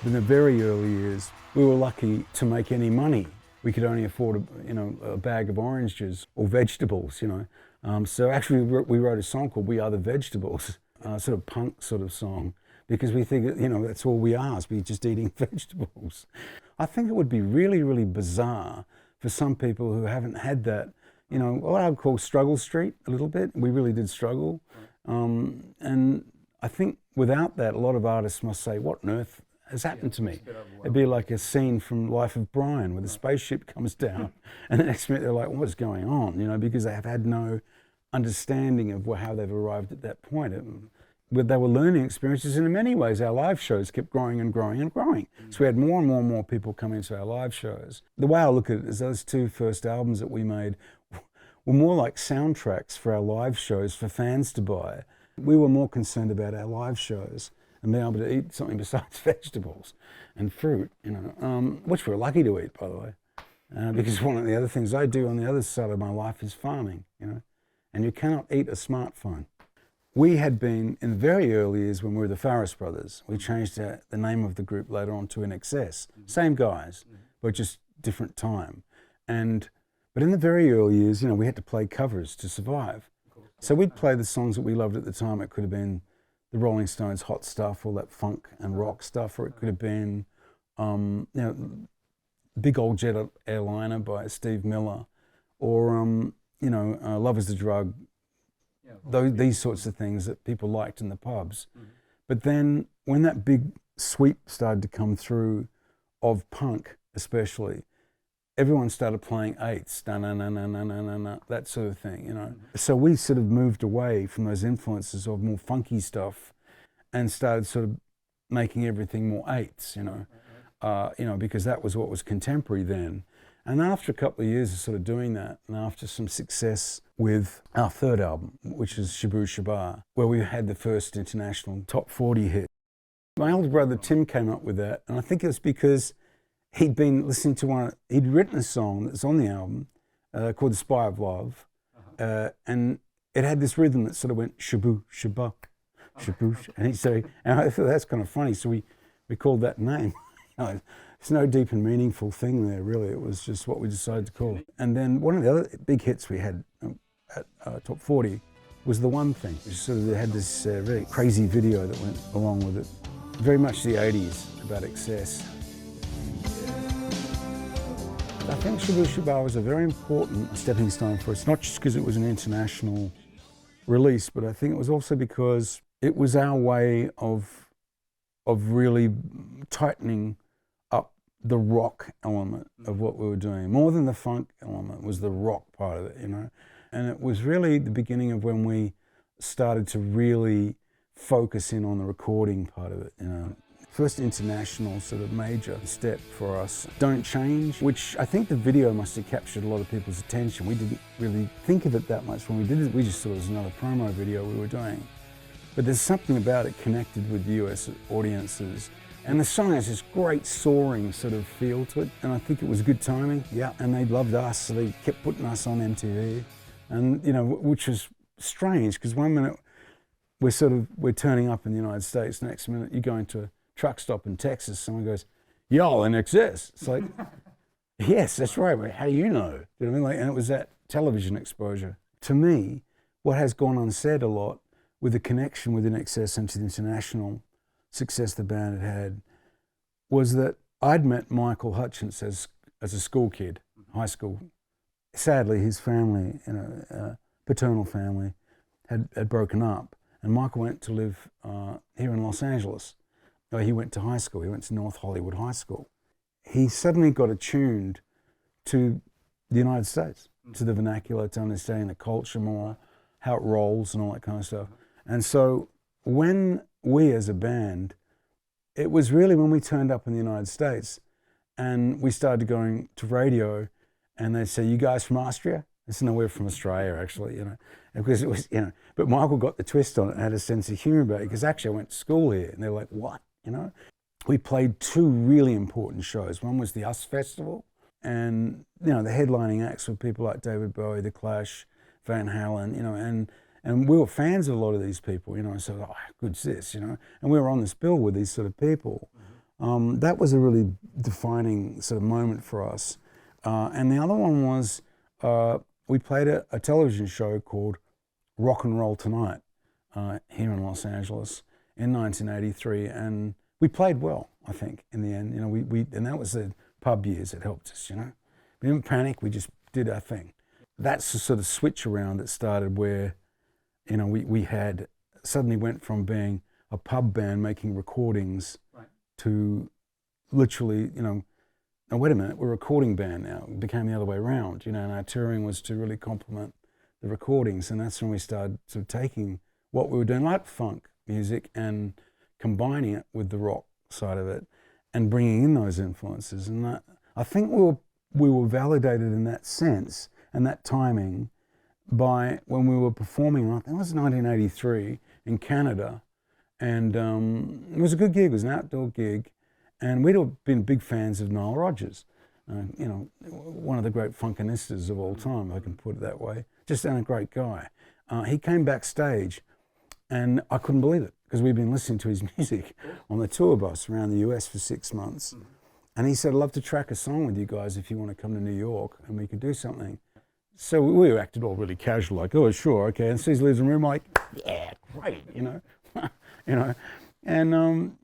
In the very early years, we were lucky to make any money. We could only afford a bag of oranges or vegetables, So actually we wrote a song called We Are the Vegetables, sort of punk sort of song, because we think, that's all we are, is we just eating vegetables. I think it would be really, really bizarre for some people who haven't had that, what I would call struggle street a little bit. We really did struggle. And I think without that, a lot of artists must say, what on earth has happened to me? It'd be like a scene from Life of Brian where the spaceship comes down and the next minute they're like, what's going on? Because they have had no understanding of how they've arrived at that point. But they were learning experiences, and in many ways our live shows kept growing and growing and growing. So we had more and more and more people coming into our live shows. The way I look at it is those two first albums that we made were more like soundtracks for our live shows for fans to buy. We were more concerned about our live shows and being able to eat something besides vegetables and fruit, which we're lucky to eat, by the way, because one of the other things I do on the other side of my life is farming, and you cannot eat a smartphone. We had been, in the very early years when we were the Farriss brothers, we changed the name of the group later on to INXS. Same guys, but just different time. But in the very early years, we had to play covers to survive. So we'd play the songs that we loved at the time. It could have been the Rolling Stones' Hot Stuff, all that funk and rock stuff, or it could have been, Big Old Jet Airliner by Steve Miller, or, Love is the Drug, these sorts of things that people liked in the pubs. But then when that big sweep started to come through of punk especially, everyone started playing eighths, na-na-na-na-na-na-na, that sort of thing, So we sort of moved away from those influences of more funky stuff and started sort of making everything more eighths, because that was what was contemporary then. And after a couple of years of sort of doing that, and after some success with our third album, which is Shaboo Shabaa, where we had the first international top 40 hit, my older brother Tim came up with that, and I think it was because he'd been listening to he'd written a song that's on the album called The Spy of Love, and it had this rhythm that sort of went Shaboo Shabaa, Shaboo, and I thought that's kind of funny, so we called that name. There's no deep and meaningful thing there, really. It was just what we decided to call it. And then one of the other big hits we had at Top 40 was The One Thing, which sort of had this very crazy video that went along with it. Very much the 80s, about excess. I think Shaboo Shabaa was a very important stepping stone for us, not just because it was an international release, but I think it was also because it was our way of really tightening up the rock element of what we were doing. More than the funk element was the rock part of it, And it was really the beginning of when we started to really focus in on the recording part of it, First international sort of major step for us. Don't Change, which I think the video must have captured a lot of people's attention. We didn't really think of it that much when we did it. We just thought it was another promo video we were doing. But there's something about it connected with US audiences. And the song has this great soaring sort of feel to it. And I think it was good timing, And they loved us, so they kept putting us on MTV. And, which was strange, because one minute we're turning up in the United States, next minute you go into a truck stop in Texas, someone goes, "Yo, INXS." It's like, yes, that's right, but how do you know? You know what I mean? And it was that television exposure. To me, what has gone unsaid a lot with the connection with INXS and to the international success the band had was that I'd met Michael Hutchence as a school kid, high school. Sadly, his family, paternal family, had broken up, and Michael went to live here in Los Angeles. He went to high school. He went to North Hollywood High School. He suddenly got attuned to the United States, to the vernacular, to understanding the culture more, how it rolls and all that kind of stuff. And so when we as a band, it was really when we turned up in the United States and we started going to radio and they'd say, "You guys from Austria?" I said, "No, we're from Australia, actually," because it was, but Michael got the twist on it and had a sense of humor about it, because actually I went to school here, and they're like, "What?" We played two really important shows. One was the US Festival, and, the headlining acts were people like David Bowie, The Clash, Van Halen, and we were fans of a lot of these people, so, oh, how good's this, and we were on this bill with these sort of people. That was a really defining sort of moment for us. And the other one was we played a television show called Rock and Roll Tonight here in Los Angeles in 1983, and we played well, I think, in the end. You know, and that was the pub years that helped us, you know. We didn't panic, we just did our thing. That's the sort of switch around that started where, you know, we had suddenly went from being a pub band making recordings to literally, you know, now wait a minute, we're a recording band now. It became the other way around, you know, and our touring was to really complement the recordings, and that's when we started sort of taking what we were doing, like funk music, and combining it with the rock side of it and bringing in those influences. And that, I think we were validated in that sense and that timing by when we were performing, I think it was 1983 in Canada, and it was a good gig, it was an outdoor gig, and we'd all been big fans of Nile Rodgers, you know, one of the great funkinistas of all time, if I can put it that way, just a great guy. He came backstage and I couldn't believe it because we'd been listening to his music on the tour bus around the US for 6 months. And he said, I'd love to track a song with you guys if you want to come to New York and we could do something. So we acted all really casual, like, oh, sure, okay. And Susie leaves the room like, yeah, great, you know. You know, and,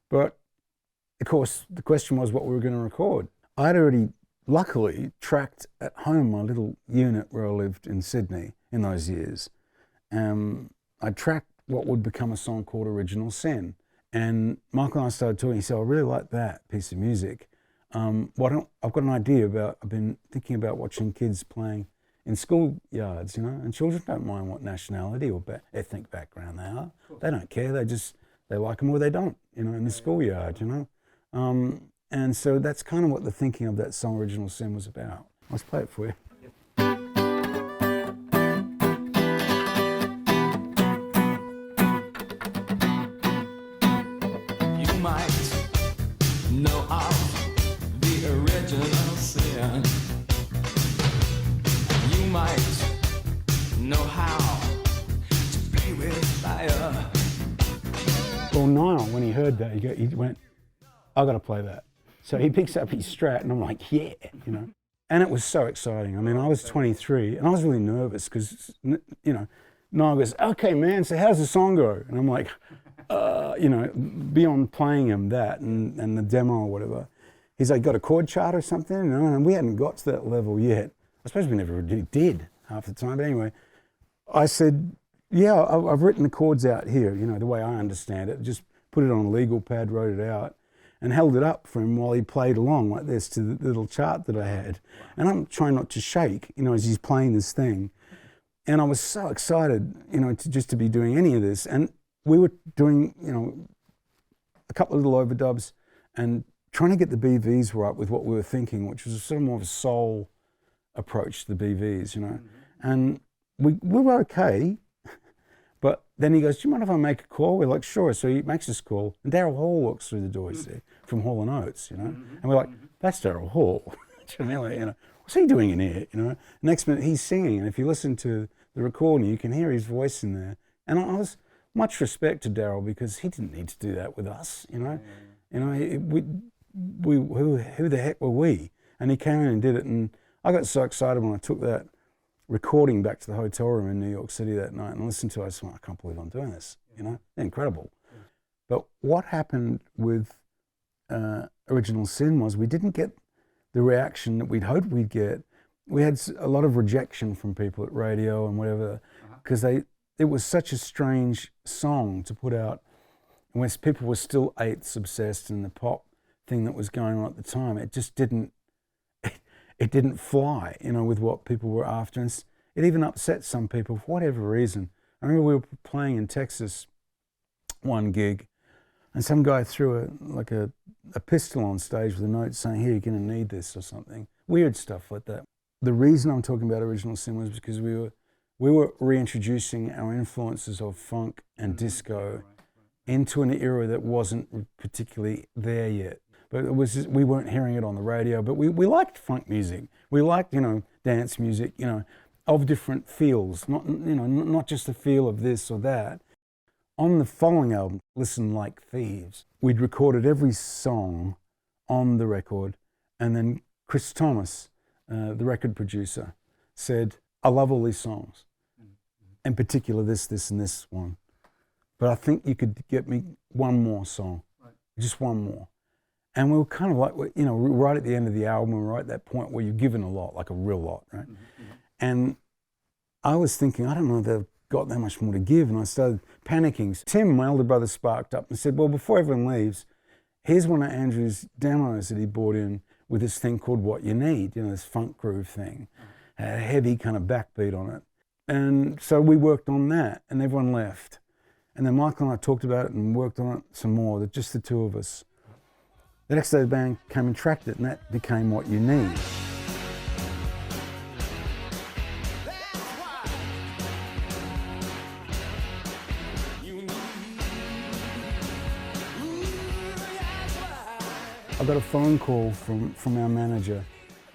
but of course, the question was what we were going to record. I'd already, luckily, tracked at home my little unit where I lived in Sydney in those years. I tracked what would become a song called Original Sin. And Michael and I started talking. He said, I really like that piece of music. I've got an idea about, I've been thinking about watching kids playing in schoolyards, you know, and children don't mind what nationality or ethnic background they are. They don't care. They like them or they don't, you know, in the schoolyard, you know. And so that's kind of what the thinking of that song Original Sin was about. Let's play it for you. You might know of the original sin. You might know how to play with fire. Well, Niall, when he heard that, he went, I got to play that. So he picks up his Strat, and I'm like, yeah, you know. And it was so exciting. I mean, I was 23, and I was really nervous because, you know, Niall goes, okay, man, so how's the song go? And I'm like, you know, beyond playing him that and the demo or whatever, he's like, got a chord chart or something? You know, and we hadn't got to that level yet. I suppose we never really did half the time. But anyway, I said, yeah, I've written the chords out here, you know, the way I understand it. Just put it on a legal pad, wrote it out, and held it up for him while he played along like this to the little chart that I had. And I'm trying not to shake, you know, as he's playing this thing. And I was so excited, you know, to be doing any of this. And we were doing, you know, a couple of little overdubs and trying to get the BVs right with what we were thinking, which was sort of more of a soul approach to the BVs, you know. And we were okay. But then he goes, do you mind if I make a call? We're like, sure. So he makes this call. And Daryl Hall walks through the door, you see, from Hall & Oates, you know. And we're like, that's Daryl Hall. Do you know, like, you know, what's he doing in here, you know? Next minute, he's singing. And if you listen to the recording, you can hear his voice in there. And I was much respect to Daryl because he didn't need to do that with us, you know. You know, who the heck were we? And he came in and did it. And I got so excited when I took that recording back to the hotel room in New York City that night and listened to it. I said, I can't believe I'm doing this, you know, incredible. But what happened with Original Sin was we didn't get the reaction that we'd hoped we'd get. We had a lot of rejection from people at radio and whatever, because it was such a strange song to put out when people were still eighths obsessed and the pop thing that was going on at the time. It just didn't, it didn't fly, you know, with what people were after. And it even upset some people for whatever reason. I remember we were playing in Texas one gig and some guy threw a pistol on stage with a note saying, here, you're going to need this or something. Weird stuff like that. The reason I'm talking about Original Sin was because we were reintroducing our influences of funk and disco into an era that wasn't particularly there yet. But it was just, we weren't hearing it on the radio, but we liked funk music. We liked, you know, dance music, you know, of different feels, not just the feel of this or that. On the following album, Listen Like Thieves, we'd recorded every song on the record, and then Chris Thomas, the record producer, said, I love all these songs, in particular this, and this one. But I think you could get me one more song, just one more. And we were kind of like, you know, right at the end of the album, we were right at that point where you're given a lot, like a real lot, right? And I was thinking, I don't know if they've got that much more to give, and I started panicking. Tim, my older brother, sparked up and said, well, before everyone leaves, here's one of Andrew's demos that he brought in with this thing called What You Need, you know, this funk groove thing, a heavy kind of backbeat on it. And so we worked on that, and everyone left. And then Michael and I talked about it and worked on it some more, just the two of us. The next day the band came and tracked it, and that became What You Need. I got a phone call from our manager,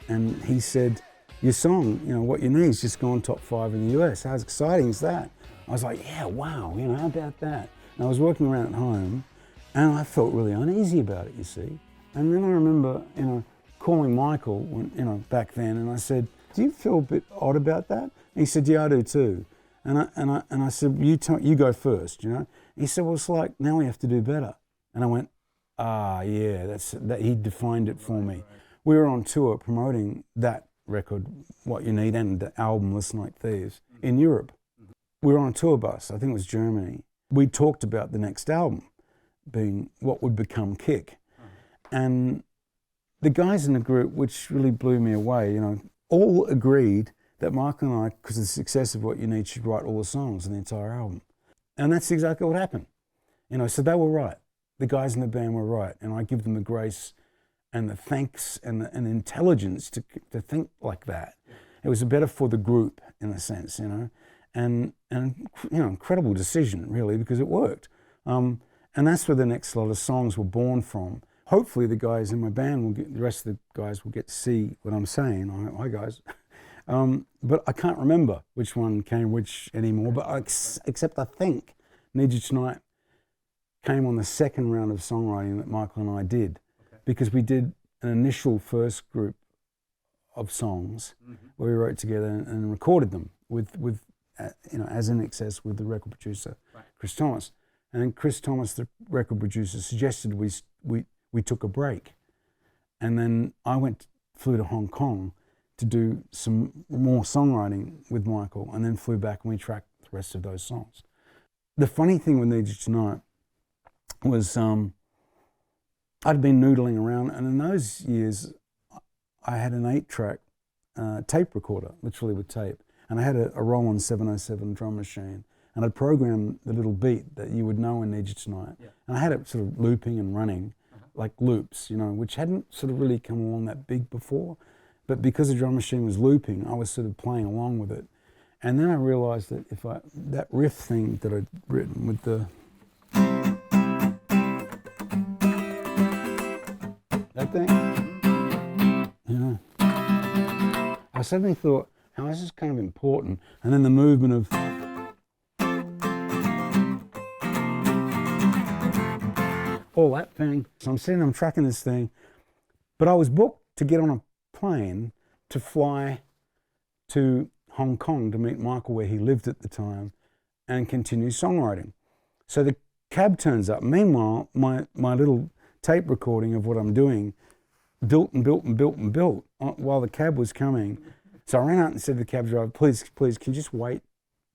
and he said, your song, you know, What You Need, is just gone top 5 in the US. How exciting is that? I was like, yeah, wow, you know, how about that? And I was working around at home, and I felt really uneasy about it, you see. And then I remember, you know, calling Michael, when, you know, back then, and I said, do you feel a bit odd about that? And he said, yeah, I do too. And I said, you go first, you know? And he said, well, it's like, now we have to do better. And I went, yeah, that. He defined it for me. We were on tour promoting that record, What You Need, and the album Listen Like Thieves in Europe. We were on a tour bus, I think it was Germany. We talked about the next album being what would become Kick. And the guys in the group, which really blew me away, you know, all agreed that Michael and I, because of the success of What You Need, should write all the songs in the entire album. And that's exactly what happened. You know, so they were right. The guys in the band were right, and I give them the grace and the thanks and the intelligence to think like that. It was better for the group, in a sense, you know, and you know, incredible decision, really, because it worked. And that's where the next lot of songs were born from. Hopefully the guys in my band the rest of the guys will get to see what I'm saying. Hi guys. But I can't remember which one came which anymore, but except I think Need You Tonight came on the second round of songwriting that Michael and I did, because we did an initial first group of songs where we wrote together and recorded them with you know, as INXS with the record producer, Chris Thomas. And then Chris Thomas, the record producer, suggested we took a break. And then I flew to Hong Kong to do some more songwriting with Michael, and then flew back and we tracked the rest of those songs. The funny thing with Need You Tonight was I'd been noodling around, and in those years I had an 8-track tape recorder, literally with tape, and I had a Roland 707 drum machine, and I'd programmed the little beat that you would know in Need You Tonight, and I had it sort of looping and running like loops, you know, which hadn't sort of really come along that big before, but because the drum machine was looping, I was sort of playing along with it. And then I realized that that riff thing that I'd written with the that thing, you know, I suddenly thought, how is this kind of important? And then the movement of all that thing. So I'm tracking this thing, but I was booked to get on a plane to fly to Hong Kong to meet Michael where he lived at the time and continue songwriting. So the cab turns up. Meanwhile, my little tape recording of what I'm doing built while the cab was coming. So I ran out and said to the cab driver, please, can you just wait,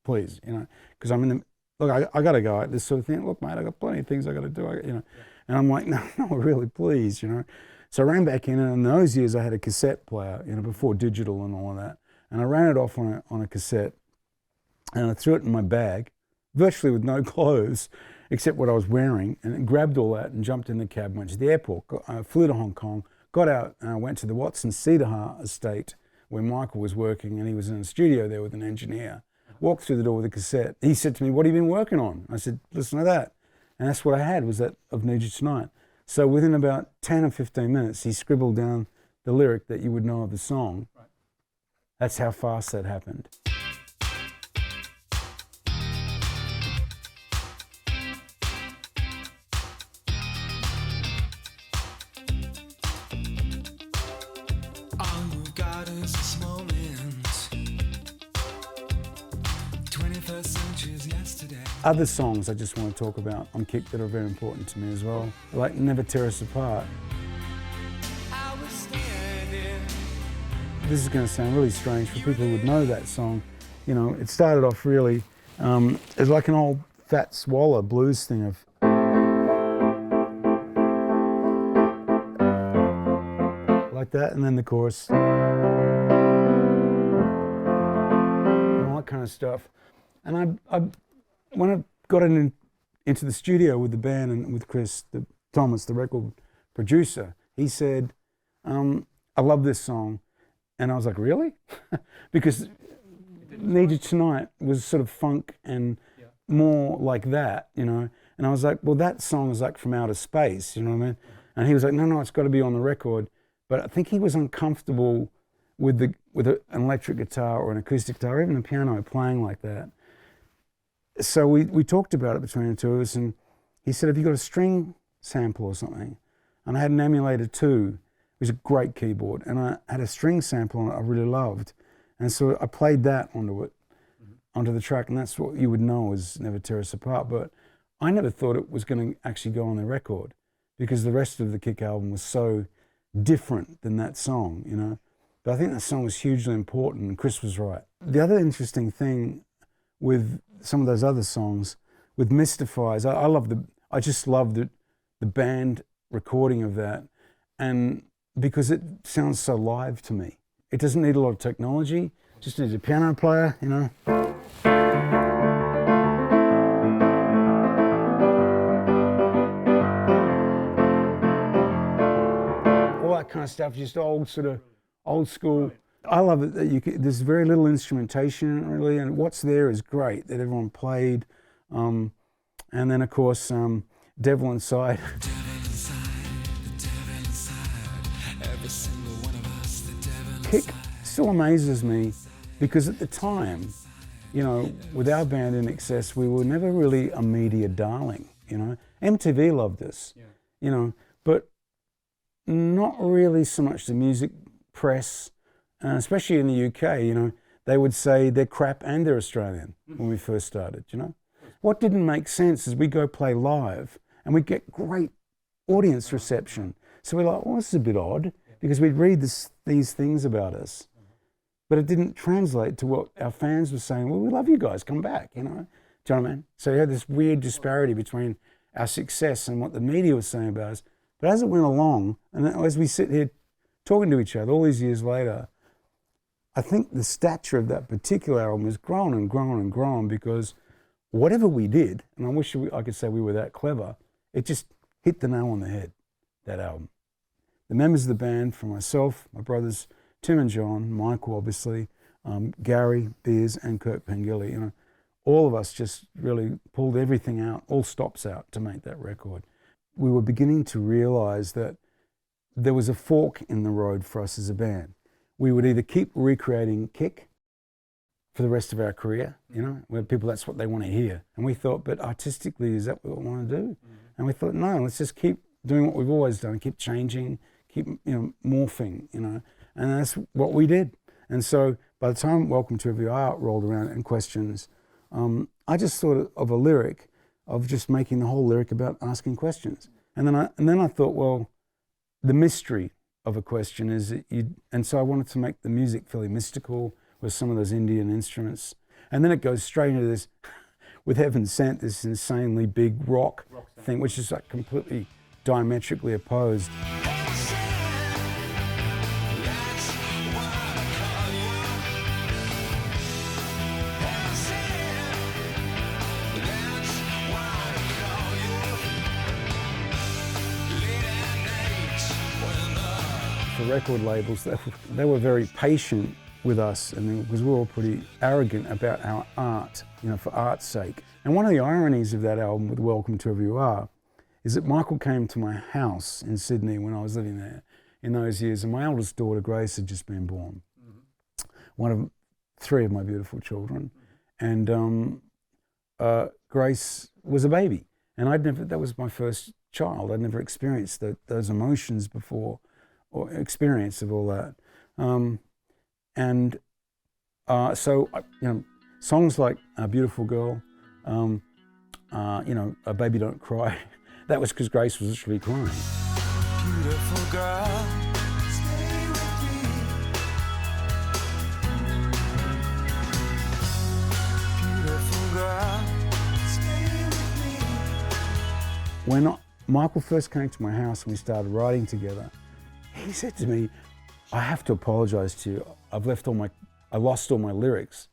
please, you know, because I'm in the, look, I got to go at this sort of thing. Look, mate, I got plenty of things I got to do, you know. And I'm like, no, really, please, you know. So I ran back in, and in those years I had a cassette player, you know, before digital and all of that. And I ran it off on a cassette, and I threw it in my bag, virtually with no clothes, except what I was wearing, and grabbed all that and jumped in the cab, went to the airport, flew to Hong Kong, got out, and I went to the Watson Cedar estate where Michael was working, and he was in a studio there with an engineer. Walked through the door with a cassette. He said to me, what have you been working on? I said, listen to that. And that's what I had, was that of Need You Tonight. So within about 10 or 15 minutes, he scribbled down the lyric that you would know of the song. Right. That's how fast that happened. Other songs I just want to talk about on Kick that are very important to me as well, like Never Tear Us Apart. I was standing. This is going to sound really strange for people who would know that song. You know, it started off really as like an old Fat Swallow blues thing of like that, and then the chorus and all that kind of stuff. And I when I got into the studio with the band and with Chris Thomas, the record producer, he said, I love this song. And I was like, really? Because Need You Tonight was sort of funk and more like that, you know. And I was like, well, that song is like from outer space, you know what I mean? And he was like, no, it's got to be on the record. But I think he was uncomfortable with an electric guitar or an acoustic guitar, or even a piano playing like that. So we talked about it between the two of us, and he said, have you got a string sample or something? And I had an emulator too. It was a great keyboard, and I had a string sample on it I really loved. And so I played that onto the track, and that's what you would know as Never Tear Us Apart. But I never thought it was going to actually go on the record, because the rest of the Kick album was so different than that song, you know. But I think that song was hugely important, and Chris was right. The other interesting thing with some of those other songs, with Mystifies, I just love the band recording of that, and because it sounds so live to me. It doesn't need a lot of technology, just needs a piano player, you know. All that kind of stuff, just old school. I love it that there's very little instrumentation really, and what's there is great, that everyone played. And then of course, Devil Inside. Kick still amazes me, because at the time, you know, with our band INXS, we were never really a media darling, you know. MTV loved us, you know, but not really so much the music press, especially in the UK, you know. They would say they're crap and they're Australian when we first started, you know. What didn't make sense is we go play live and we get great audience reception. So we're like, oh, this is a bit odd, because we'd read these things about us, but it didn't translate to what our fans were saying. Well, we love you guys, come back, you know. Do you know what I mean? So you had this weird disparity between our success and what the media was saying about us. But as it went along, and as we sit here talking to each other all these years later, I think the stature of that particular album has grown and grown and grown, because whatever we did, and I wish I could say we were that clever, it just hit the nail on the head, that album. The members of the band, from myself, my brothers Tim and John, Michael obviously, Gary Beers and Kirk Pengilly, you know, all of us just really pulled everything out, all stops out to make that record. We were beginning to realise that there was a fork in the road for us as a band. We would either keep recreating Kick for the rest of our career, you know, where people, that's what they want to hear. And we thought, but artistically, is that what we want to do? And we thought, no, let's just keep doing what we've always done, keep changing, keep, you know, morphing, you know, and that's what we did. And so by the time Welcome to Every Art rolled around and questions, I just thought of a lyric of just making the whole lyric about asking questions. And then I thought, well, the mystery of a question is that and so I wanted to make the music fairly mystical with some of those Indian instruments. And then it goes straight into this, with Heaven Sent, this insanely big rock thing, which is like completely diametrically opposed. The record labels, they were very patient with us, and because we were all pretty arrogant about our art, you know, for art's sake. And one of the ironies of that album with Welcome to Wherever You Are is that Michael came to my house in Sydney when I was living there in those years, and my eldest daughter Grace had just been born, one of three of my beautiful children, and Grace was a baby, and that was my first child. I'd never experienced those emotions before, or experience of all that. So, you know, songs like Beautiful Girl, you know, a baby don't cry. That was because Grace was literally crying. Beautiful girl, stay with me. Beautiful girl, stay with me. When Michael first came to my house and we started writing together, he said to me, I have to apologise to you. I lost all my lyrics.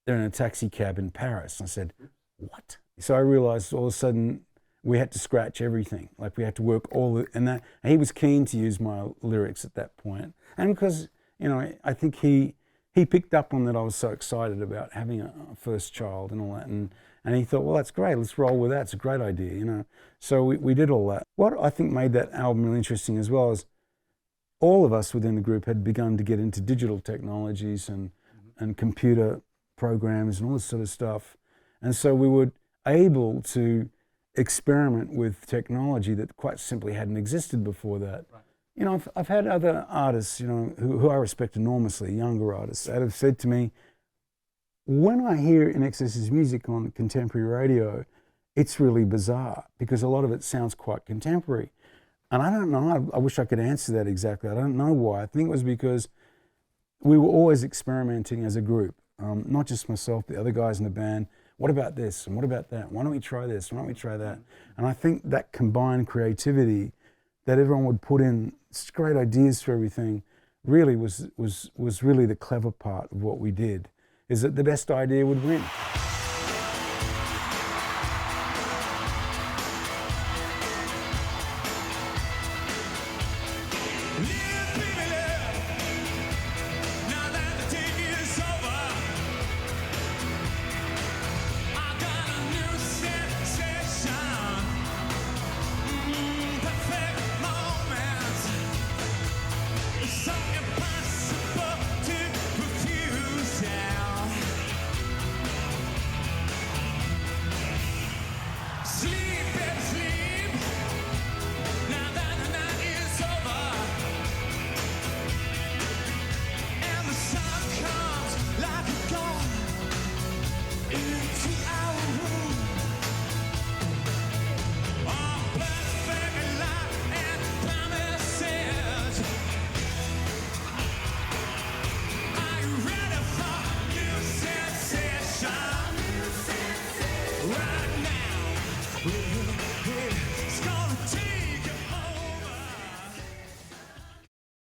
They're in a taxi cab in Paris. I said, what? So I realised all of a sudden we had to scratch everything. Like we had to work and he was keen to use my lyrics at that point. And because, you know, I think he picked up on that I was so excited about having a first child and all that. And he thought, well, that's great. Let's roll with that. It's a great idea, you know. So we did all that. What I think made that album really interesting as well is all of us within the group had begun to get into digital technologies and computer programs and all this sort of stuff. And so we were able to experiment with technology that quite simply hadn't existed before that. Right. You know, I've had other artists, you know, who I respect enormously, younger artists, that have said to me, when I hear INXS's music on contemporary radio, it's really bizarre because a lot of it sounds quite contemporary. And I don't know, I wish I could answer that exactly. I don't know why. I think it was because we were always experimenting as a group, not just myself, the other guys in the band. What about this? And what about that? Why don't we try this? Why don't we try that? And I think that combined creativity that everyone would put in, great ideas for everything, really was really the clever part of what we did, is that the best idea would win.